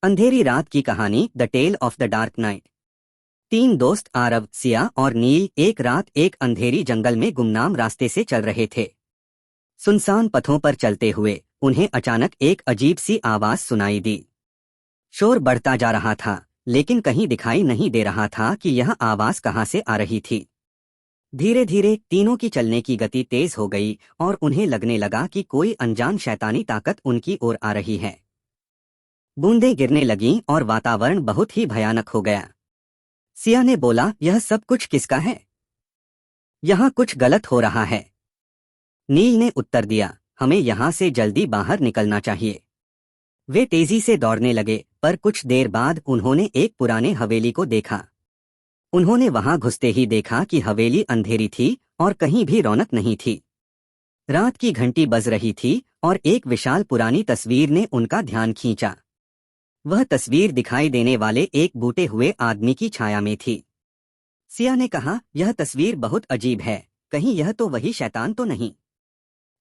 अंधेरी रात की कहानी, the tale of the dark night. तीन दोस्त आरव, सिया और नील एक रात एक अंधेरी जंगल में गुमनाम रास्ते से चल रहे थे। सुनसान पथों पर चलते हुए उन्हें अचानक एक अजीब सी आवाज सुनाई दी। शोर बढ़ता जा रहा था, लेकिन कहीं दिखाई नहीं दे रहा था कि यह आवाज कहाँ से आ रही थी। धीरे धीरे तीनों की चलने की गति तेज हो गई और उन्हें लगने लगा कि कोई अनजान शैतानी ताकत उनकी ओर आ रही है। बूंदें गिरने लगीं और वातावरण बहुत ही भयानक हो गया। सिया ने बोला, यह सब कुछ किसका है? यहाँ कुछ गलत हो रहा है। नील ने उत्तर दिया, हमें यहाँ से जल्दी बाहर निकलना चाहिए। वे तेजी से दौड़ने लगे, पर कुछ देर बाद उन्होंने एक पुराने हवेली को देखा। उन्होंने वहां घुसते ही देखा कि हवेली अंधेरी थी और कहीं भी रौनक नहीं थी। रात की घंटी बज रही थी और एक विशाल पुरानी तस्वीर ने उनका ध्यान खींचा। वह तस्वीर दिखाई देने वाले एक बूटे हुए आदमी की छाया में थी। सिया ने कहा, यह तस्वीर बहुत अजीब है, कहीं यह तो वही शैतान तो नहीं?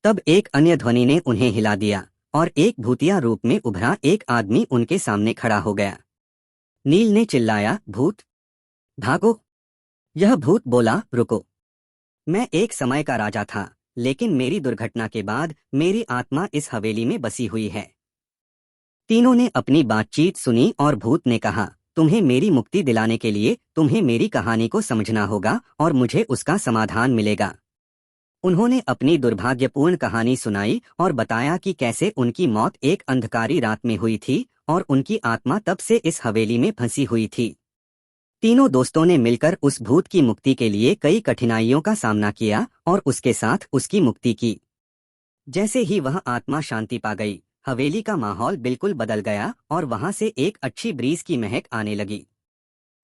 तब एक अन्य ध्वनि ने उन्हें हिला दिया और एक भूतिया रूप में उभरा एक आदमी उनके सामने खड़ा हो गया। नील ने चिल्लाया, भूत, भागो! यह भूत बोला, रुको। मैं एक समय का राजा था, लेकिन मेरी दुर्घटना के बाद मेरी आत्मा इस हवेली में बसी हुई है। तीनों ने अपनी बातचीत सुनी और भूत ने कहा, तुम्हें मेरी मुक्ति दिलाने के लिए तुम्हें मेरी कहानी को समझना होगा और मुझे उसका समाधान मिलेगा। उन्होंने अपनी दुर्भाग्यपूर्ण कहानी सुनाई और बताया कि कैसे उनकी मौत एक अंधकारी रात में हुई थी और उनकी आत्मा तब से इस हवेली में फंसी हुई थी। तीनों दोस्तों ने मिलकर उस भूत की मुक्ति के लिए कई कठिनाइयों का सामना किया और उसके साथ उसकी मुक्ति की। जैसे ही वह आत्मा शांति पा गई, हवेली का माहौल बिल्कुल बदल गया और वहां से एक अच्छी ब्रीज की महक आने लगी।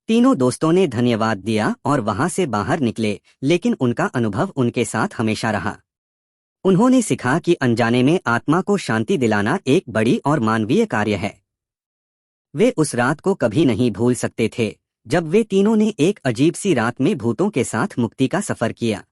तीनों दोस्तों ने धन्यवाद दिया और वहां से बाहर निकले, लेकिन उनका अनुभव उनके साथ हमेशा रहा। उन्होंने सीखा कि अनजाने में आत्मा को शांति दिलाना एक बड़ी और मानवीय कार्य है। वे उस रात को कभी नहीं भूल सकते थे, जब वे तीनों ने एक अजीब सी रात में भूतों के साथ मुक्ति का सफर किया।